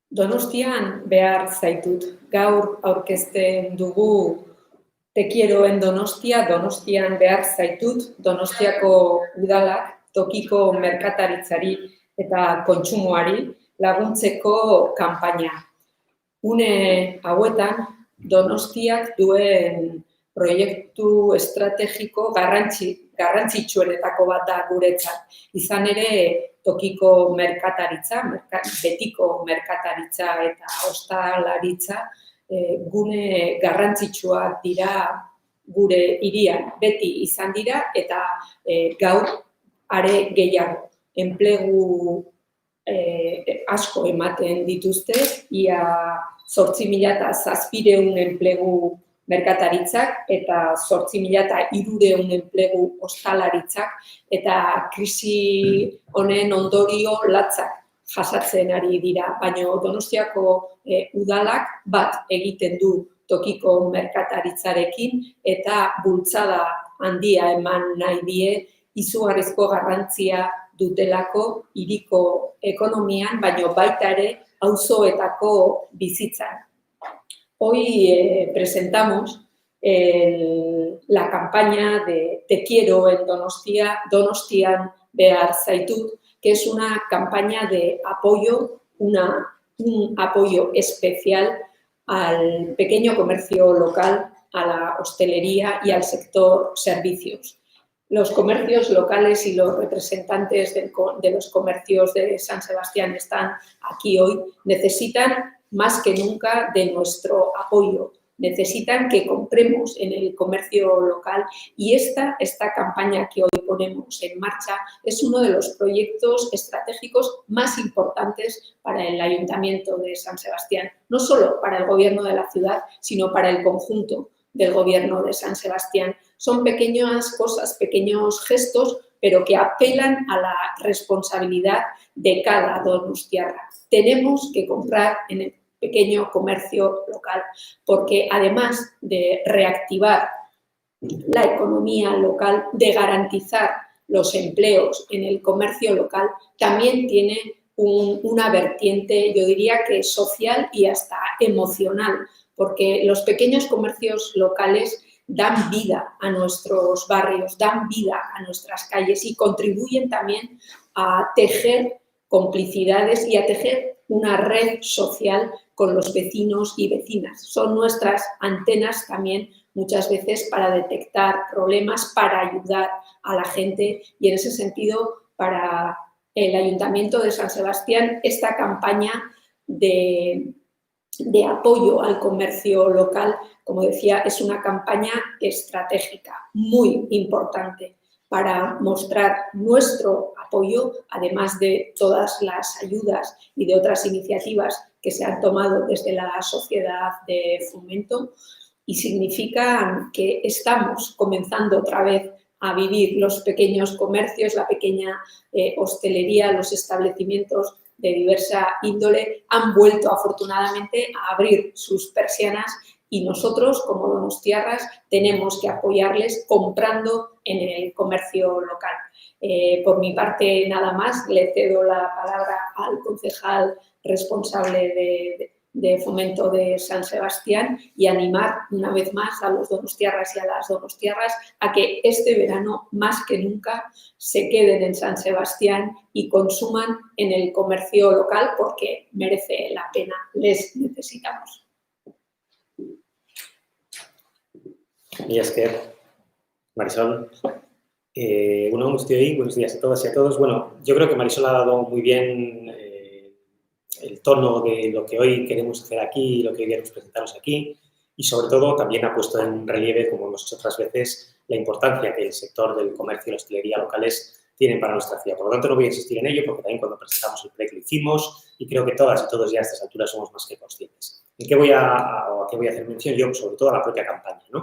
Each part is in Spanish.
Donostian behar zaitut. Gaur aurkezten dugu Te quiero en Donostia, Donostian behar zaitut, Donostiako udalak tokiko merkataritzari eta kontsumoari laguntzeko kanpaina. Une hauetan, Donostiak duen proiektu estrategiko garrantzitsuenetako bat da guretzat. Izan ere, tokiko merkataritza, betiko merkataritza eta ostalaritza gune garrantzitsuak dira gure hirian. Beti izan dira eta gaur are gehiago. Enplegu asko ematen dituzte, ia 8.700 enplegu merkataritzak eta 8.300 enplegu ostalaritzak eta krisi honen ondorio latzak jasatzen ari dira. Baina Donostiako udalak bat egiten du tokiko merkataritzarekin eta bultzada handia eman nahi die izugarrizko garrantzia dutelako hiriko ekonomian, baina baita ere auzoetako bizitzan. Hoy presentamos la campaña de Te quiero en Donostia, Donostian behar zaitut, que es una campaña de apoyo, un apoyo especial al pequeño comercio local, a la hostelería y al sector servicios. Los comercios locales y los representantes de los comercios de San Sebastián están aquí hoy, necesitan más que nunca de nuestro apoyo. Necesitan que compremos en el comercio local y esta campaña que hoy ponemos en marcha es uno de los proyectos estratégicos más importantes para el Ayuntamiento de San Sebastián. No solo para el Gobierno de la ciudad, sino para el conjunto del Gobierno de San Sebastián. Son pequeñas cosas, pequeños gestos, pero que apelan a la responsabilidad de cada donostiarra. Tenemos que comprar en el pequeño comercio local, porque además de reactivar la economía local, de garantizar los empleos en el comercio local, también tiene una vertiente, yo diría que social y hasta emocional, porque los pequeños comercios locales dan vida a nuestros barrios, dan vida a nuestras calles y contribuyen también a tejer complicidades y a tejer una red social con los vecinos y vecinas. Son nuestras antenas también muchas veces para detectar problemas, para ayudar a la gente y en ese sentido para el Ayuntamiento de San Sebastián esta campaña de apoyo al comercio local, como decía, es una campaña estratégica muy importante para mostrar nuestro apoyo, además de todas las ayudas y de otras iniciativas que se han tomado desde la sociedad de fomento y significa que estamos comenzando otra vez a vivir los pequeños comercios, la pequeña hostelería, los establecimientos de diversa índole han vuelto afortunadamente a abrir sus persianas y nosotros, como donostiarras, tenemos que apoyarles comprando en el comercio local. Por mi parte, nada más, le cedo la palabra al concejal responsable de Fomento de San Sebastián y animar una vez más a los donostiarras y a las donostiarras a que este verano, más que nunca, se queden en San Sebastián y consuman en el comercio local porque merece la pena, les necesitamos. Mila esker, Marisol. Buenos días a todas y a todos. Bueno, yo creo que Marisol ha dado muy bien el tono de lo que hoy queremos hacer aquí y lo que hoy queremos presentaros aquí y sobre todo también ha puesto en relieve, como hemos hecho otras veces, la importancia que el sector del comercio y la hostelería locales tienen para nuestra ciudad. Por lo tanto, no voy a insistir en ello porque también cuando presentamos el proyecto lo hicimos y creo que todas y todos ya a estas alturas somos más que conscientes. ¿En qué voy a hacer mención yo? Sobre todo a la propia campaña, ¿no?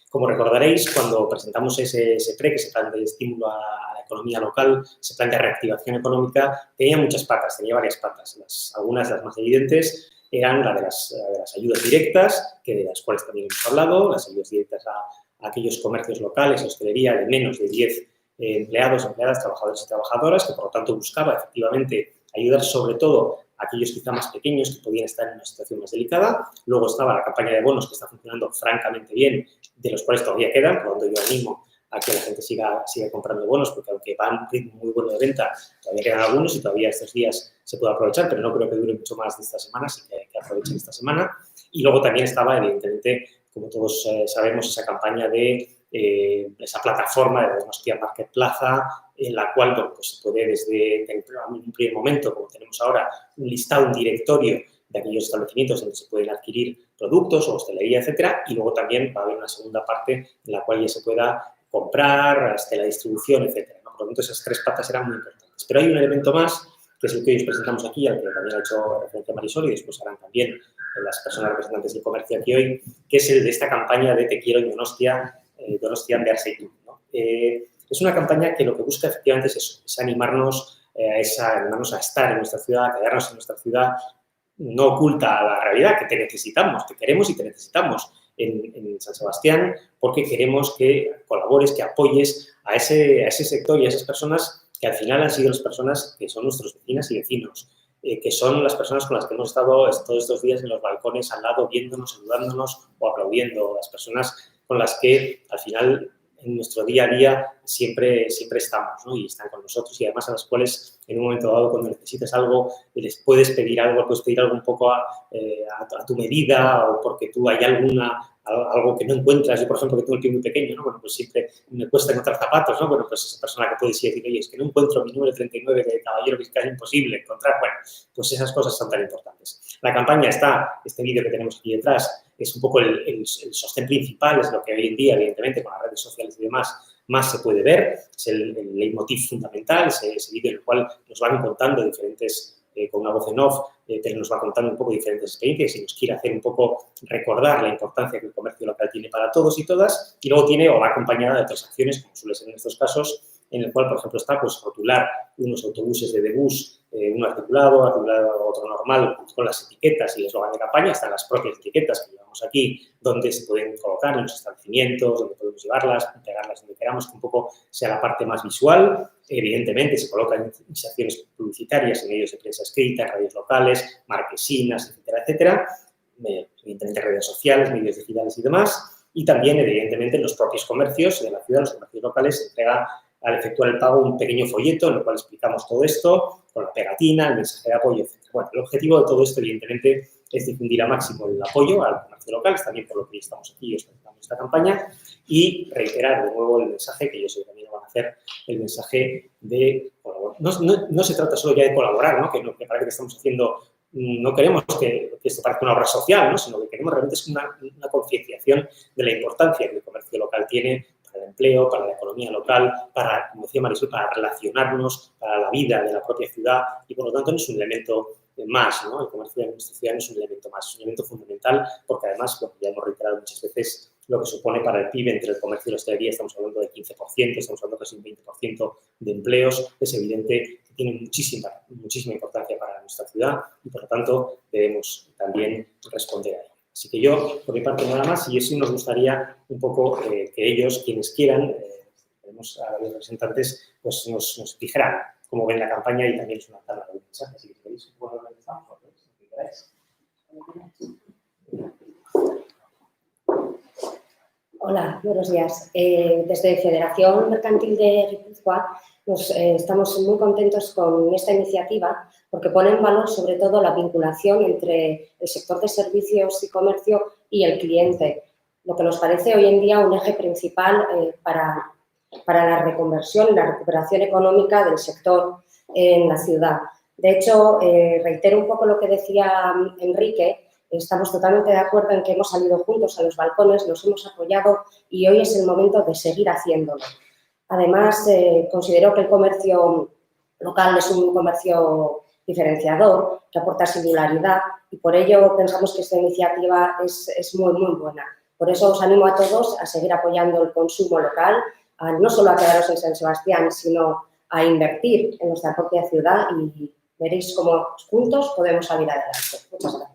Como recordaréis, cuando presentamos ese PRE, ese plan de estímulo a la economía local, ese plan de reactivación económica, tenía muchas patas, tenía varias patas. Algunas, las más evidentes, eran la de las ayudas directas, de las cuales también hemos hablado, las ayudas directas a aquellos comercios locales, hostelería de menos de 10 empleados, empleadas, trabajadores y trabajadoras, que por lo tanto buscaba efectivamente ayudar sobre todo a aquellos quizá más pequeños que podían estar en una situación más delicada. Luego estaba la campaña de bonos que está funcionando francamente bien, de los cuales todavía quedan, por lo tanto yo animo a que la gente siga comprando bonos, porque aunque va a un ritmo muy bueno de venta, todavía quedan algunos y todavía estos días se puede aprovechar, pero no creo que dure mucho más de esta semana, así que aprovechen esta semana. Y luego también estaba, evidentemente, como todos sabemos, esa campaña de esa plataforma de Donostia Market Plaza, en la cual bueno, pues se puede desde un primer momento, como tenemos ahora, un listado, un directorio de aquellos establecimientos donde se pueden adquirir productos o hostelería, etcétera, y luego también va a haber una segunda parte en la cual ya se pueda comprar, hasta la distribución, etcétera, ¿no? Por lo tanto, esas tres patas eran muy importantes. Pero hay un elemento más, que es el que hoy os presentamos aquí, al que también ha hecho referencia Marisol, y después harán también las personas representantes del comercio aquí hoy, que es el de esta campaña de Te quiero en Donostia, Donostia Beharsa y tú, ¿no? Es una campaña que lo que busca efectivamente es eso, es animarnos a estar en nuestra ciudad, a quedarnos en nuestra ciudad, no oculta la realidad, que te necesitamos, te queremos y te necesitamos en San Sebastián, porque queremos que colabores, que apoyes a ese sector y a esas personas que al final han sido las personas que son nuestros vecinas y vecinos, que son las personas con las que hemos estado todos estos días en los balcones al lado, viéndonos, saludándonos o aplaudiendo, las personas con las que al final en nuestro día a día siempre estamos, ¿no? Y están con nosotros y además a las cuales en un momento dado cuando necesitas algo les puedes pedir algo un poco a tu medida o porque tú hay algo que no encuentras. Yo, por ejemplo, que tengo el pie muy pequeño, ¿no? Bueno, pues siempre me cuesta encontrar zapatos, ¿no? Bueno, pues esa persona que puede decir, oye, es que no encuentro mi número 39 de caballero, que es casi imposible encontrar. Bueno, pues esas cosas son tan importantes. La campaña está, este vídeo que tenemos aquí detrás, es un poco el sostén principal, es lo que hoy en día, evidentemente, con las redes sociales y demás, más se puede ver, es el leitmotiv fundamental, ese vídeo en el cual nos van contando diferentes, con una voz en off, pero nos va contando un poco diferentes experiencias y nos quiere hacer un poco recordar la importancia que el comercio local tiene para todos y todas, y luego tiene o va acompañada de otras acciones, como suele ser en estos casos, en el cual, por ejemplo, está pues rotular unos autobuses de bus, uno articulado, otro normal, con las etiquetas y el eslogan de campaña, están las propias etiquetas que llevamos aquí, donde se pueden colocar en los establecimientos, donde podemos llevarlas, pegarlas donde queramos, que un poco sea la parte más visual. Evidentemente, se colocan inserciones publicitarias en medios de prensa escrita, en radios locales, marquesinas, etcétera, etcétera. Evidentemente, redes sociales, medios digitales y demás. Y también, evidentemente, en los propios comercios de la ciudad, los comercios locales, se entrega al efectuar el pago un pequeño folleto en el cual explicamos todo esto, con la pegatina, el mensaje de apoyo, etc. Bueno, el objetivo de todo esto, evidentemente, es difundir a máximo el apoyo al comercio local, es también por lo que estamos aquí y os presentamos esta campaña, y reiterar de nuevo el mensaje, que yo sé que también lo van a hacer, el mensaje de colaborar. No se trata solo ya de colaborar, ¿no? Que parece que estamos haciendo, no queremos que esto parezca una obra social, ¿no? Sino que queremos realmente es una concienciación de la importancia que el comercio local tiene para el empleo, para la economía local, para, como decía Marisol, para relacionarnos, para la vida de la propia ciudad y, por lo tanto, no es un elemento más, ¿no? El comercio de nuestra ciudad no es un elemento más, es un elemento fundamental porque, además, lo que ya hemos reiterado muchas veces, lo que supone para el PIB entre el comercio y la hostelería, estamos hablando de 15%, estamos hablando casi un 20% de empleos, es evidente que tiene muchísima importancia para nuestra ciudad y, por lo tanto, debemos también responder a ello. Así que yo, por mi parte, nada más, y eso nos gustaría un poco que ellos, quienes quieran, tenemos a los representantes, pues nos dijeran cómo ven la campaña y también es una tabla de mensajes. Así que si queréis, bueno, empezamos, pues, lo que queráis. Hola, buenos días. Desde Federación Mercantil de Guipúzcoa estamos muy contentos con esta iniciativa porque pone en valor sobre todo la vinculación entre el sector de servicios y comercio y el cliente, lo que nos parece hoy en día un eje principal para la reconversión y la recuperación económica del sector en la ciudad. De hecho, reitero un poco lo que decía Enrique. Estamos totalmente de acuerdo en que hemos salido juntos a los balcones, nos hemos apoyado y hoy es el momento de seguir haciéndolo. Además, considero que el comercio local es un comercio diferenciador, que aporta singularidad y por ello pensamos que esta iniciativa es muy, muy buena. Por eso os animo a todos a seguir apoyando el consumo local, no solo a quedaros en San Sebastián, sino a invertir en nuestra propia ciudad y veréis cómo juntos podemos salir adelante. Muchas gracias.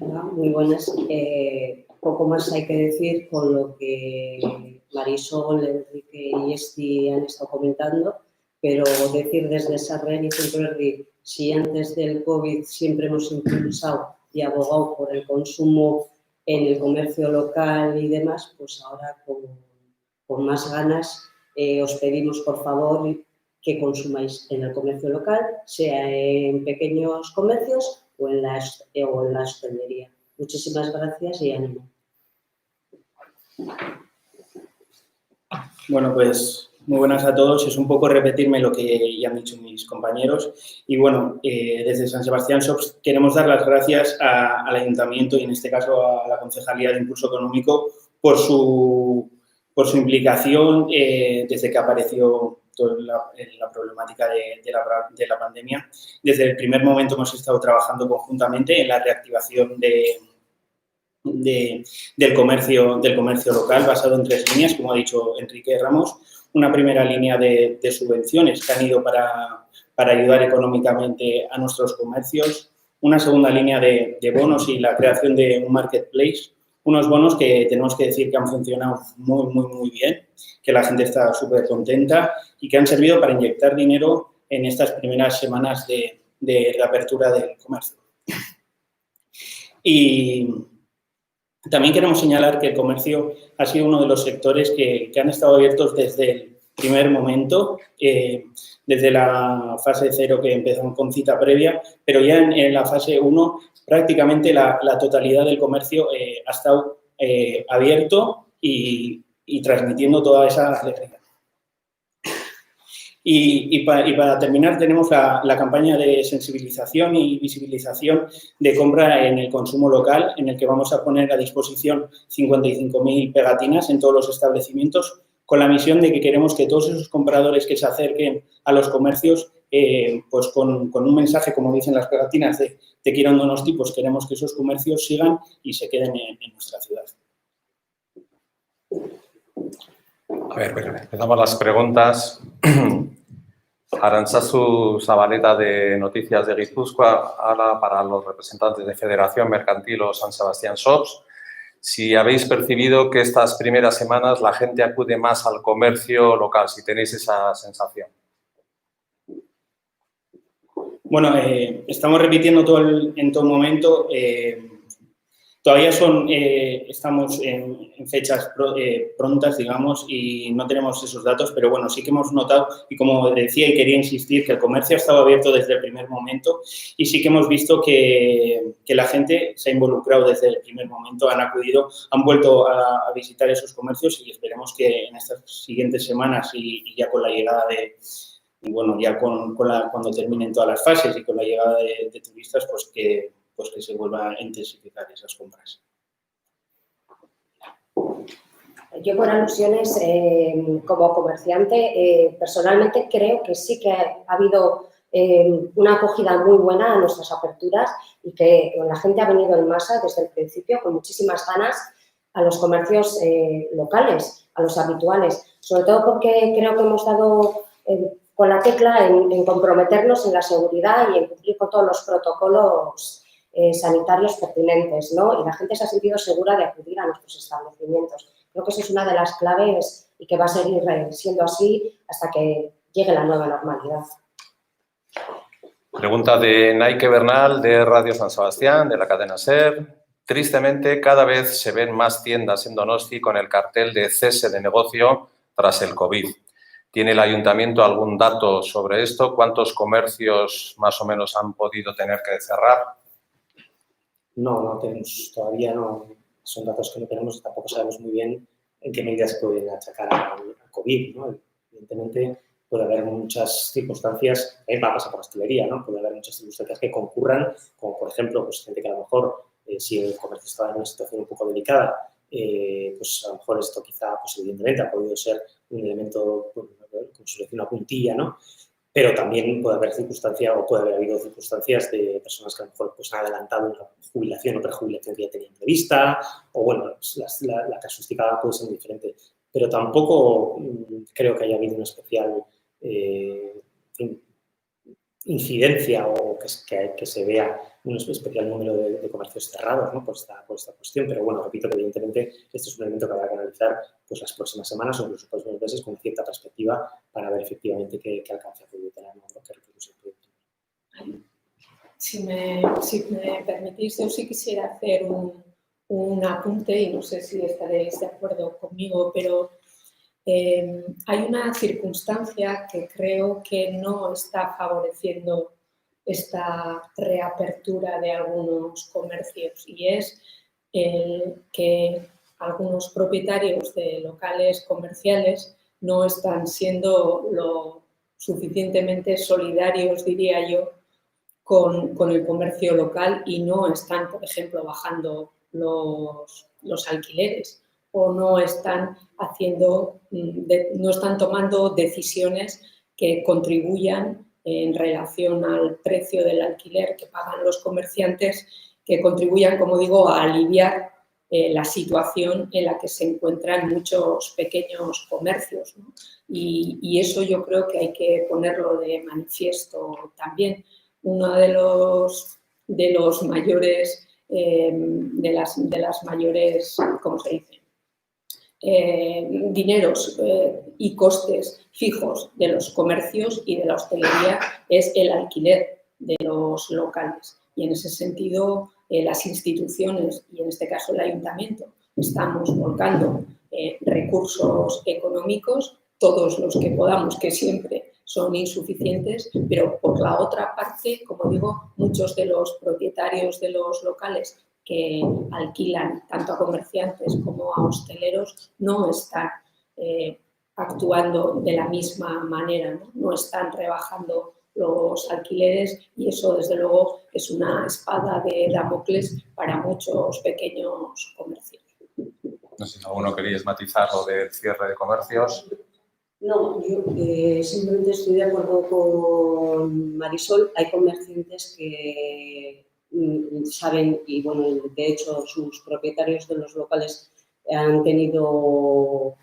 Hola, muy buenas. Poco más hay que decir con lo que Marisol, Enrique y Esti han estado comentando, pero decir desde Sarren y Centroerdi, si antes del COVID siempre hemos impulsado y abogado por el consumo en el comercio local y demás, pues ahora con más ganas os pedimos por favor que consumáis en el comercio local, sea en pequeños comercios o en la hostelería. Muchísimas gracias y ánimo. Bueno, pues muy buenas a todos. Es un poco repetirme lo que ya han dicho mis compañeros. Y bueno, desde San Sebastián Shops queremos dar las gracias al Ayuntamiento y en este caso a la Concejalía de Impulso Económico por su implicación desde que apareció toda la problemática de la pandemia. Desde el primer momento hemos estado trabajando conjuntamente en la reactivación del comercio local basado en 3 líneas, como ha dicho Enrique Ramos. Una primera línea de subvenciones que han ido para ayudar económicamente a nuestros comercios. Una segunda línea de bonos y la creación de un marketplace. Unos bonos que tenemos que decir que han funcionado muy bien, que la gente está súper contenta y que han servido para inyectar dinero en estas primeras semanas de reapertura del comercio. Y también queremos señalar que el comercio ha sido uno de los sectores que han estado abiertos desde el primer momento, desde la fase 0 que empezó con cita previa, pero ya en la fase 1 prácticamente la totalidad del comercio ha estado abierto y transmitiendo toda esa alegría. Y para terminar tenemos la campaña de sensibilización y visibilización de compra en el consumo local, en el que vamos a poner a disposición 55.000 pegatinas en todos los establecimientos, con la misión de que queremos que todos esos compradores que se acerquen a los comercios, pues con un mensaje, como dicen las pegatinas, de te quiero en Donosti, pues queremos que esos comercios sigan y se queden en nuestra ciudad. A ver, empezamos las preguntas. Arantzazu Zabaleta de Noticias de Guipúzcoa habla para los representantes de Federación Mercantil o San Sebastián Shops. Si habéis percibido que estas primeras semanas la gente acude más al comercio local, si tenéis esa sensación. Bueno, estamos repitiendo en todo momento. Todavía estamos en fechas prontas, digamos, y no tenemos esos datos, pero bueno, sí que hemos notado, y como decía y quería insistir, que el comercio ha estado abierto desde el primer momento y sí que hemos visto que la gente se ha involucrado desde el primer momento, han acudido, han vuelto a visitar esos comercios y esperemos que en estas siguientes semanas y ya con la llegada bueno, ya cuando terminen todas las fases y con la llegada de turistas, pues que se vuelvan a intensificar esas compras. Yo por alusiones, como comerciante, personalmente creo que sí que ha habido una acogida muy buena a nuestras aperturas y que la gente ha venido en masa desde el principio con muchísimas ganas a los comercios locales, a los habituales, sobre todo porque creo que hemos dado con la tecla en comprometernos en la seguridad y en cumplir con todos los protocolos sanitarios pertinentes, ¿no? Y la gente se ha sentido segura de acudir a nuestros establecimientos. Creo que eso es una de las claves y que va a seguir siendo así hasta que llegue la nueva normalidad. Pregunta de Naike Bernal, de Radio San Sebastián, de la cadena SER. Tristemente, cada vez se ven más tiendas en Donosti con el cartel de cese de negocio tras el COVID. ¿Tiene el ayuntamiento algún dato sobre esto? ¿Cuántos comercios más o menos han podido tener que cerrar? No tenemos, todavía no, son datos que no tenemos, tampoco sabemos muy bien en qué medidas se pueden achacar al COVID, ¿no? Evidentemente puede haber muchas circunstancias, va a pasar por la hostelería, ¿no? Puede haber muchas circunstancias que concurran, como por ejemplo, pues gente que a lo mejor, si el comercio está en una situación un poco delicada, pues a lo mejor esto quizá, pues evidentemente ha podido ser un elemento, como se dice, una puntilla, ¿no? Pero también puede haber circunstancias, o puede haber habido circunstancias de personas que a lo mejor pues, han adelantado una jubilación o prejubilación que ya tenían prevista, o bueno, la casuística puede ser diferente. Pero tampoco creo que haya habido una especial incidencia o que se vea un especial número de comercios cerrados, ¿no? por esta cuestión. Pero bueno, repito que evidentemente esto es un elemento que habrá que analizar pues, las próximas semanas o incluso los próximos meses con cierta perspectiva para ver efectivamente qué alcance ha podido tener, ¿no? qué repercusión puede tener. Si me permitís, yo sí quisiera hacer un apunte y no sé si estaréis de acuerdo conmigo, pero hay una circunstancia que creo que no está favoreciendo esta reapertura de algunos comercios y es el que algunos propietarios de locales comerciales no están siendo lo suficientemente solidarios, diría yo, con el comercio local y no están, por ejemplo, bajando los alquileres o no están no están tomando decisiones que contribuyan en relación al precio del alquiler que pagan los comerciantes, que contribuyan, como digo, a aliviar la situación en la que se encuentran muchos pequeños comercios, ¿no? Y eso yo creo que hay que ponerlo de manifiesto también. Uno de los mayores, de las mayores, ¿cómo se dice? Dineros y costes fijos de los comercios y de la hostelería es el alquiler de los locales. Y en ese sentido, las instituciones, y en este caso el ayuntamiento, estamos volcando recursos económicos, todos los que podamos, que siempre son insuficientes, pero por la otra parte, como digo, muchos de los propietarios de los locales que alquilan tanto a comerciantes como a hosteleros no están actuando de la misma manera, no están rebajando los alquileres y eso desde luego es una espada de Damocles para muchos pequeños comercios. No sé si alguno queríais matizar lo del cierre de comercios. No, yo simplemente estoy de acuerdo con Marisol. Hay comerciantes que saben, y bueno, de hecho sus propietarios de los locales han tenido,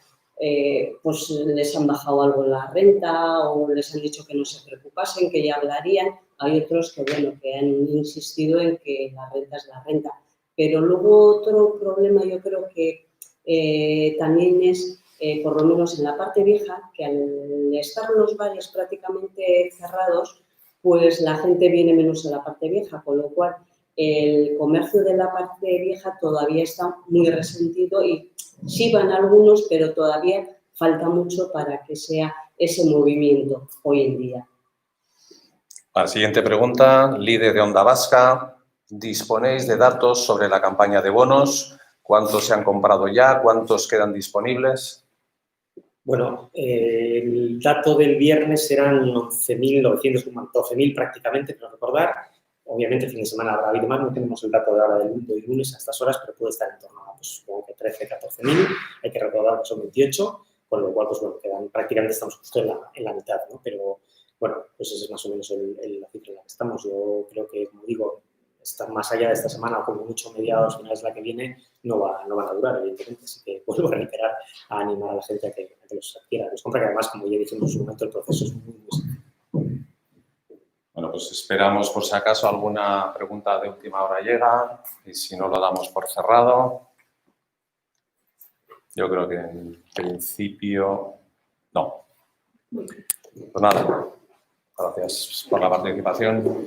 pues les han bajado algo la renta o les han dicho que no se preocupasen, que ya hablarían. Hay otros que, bueno, que han insistido en que la renta es la renta. Pero luego otro problema yo creo que también es, por lo menos en la parte vieja, que al estar los bares prácticamente cerrados, pues la gente viene menos a la parte vieja, con lo cual el comercio de la parte vieja todavía está muy resentido y sí van algunos, pero todavía falta mucho para que sea ese movimiento hoy en día. La siguiente pregunta, líder de Onda Vasca. ¿Disponéis de datos sobre la campaña de bonos? ¿Cuántos se han comprado ya? ¿Cuántos quedan disponibles? Bueno, el dato del viernes eran 11.900, 12.000 prácticamente, creo recordar. Obviamente, el fin de semana habrá habido más, no tenemos el dato de ahora del lunes a estas horas, pero puede estar en torno a, pues, supongo que 13, 14.000. Hay que recordar que son 28, con lo cual, pues bueno, prácticamente estamos justo en la mitad, ¿no? Pero, bueno, pues ese es más o menos la cifra en la que estamos. Yo creo que, como digo, estar más allá de esta semana o como mucho mediados, finales de la que viene, no van a durar, evidentemente. Así que vuelvo a reiterar, a animar a la gente a que los adquiera, los compra, que además, como ya dijimos en su momento, el proceso es muy sencillo. Bueno, pues esperamos, por si acaso, alguna pregunta de última hora llega y si no, lo damos por cerrado. Yo creo que en principio no. Pues nada, gracias por la participación.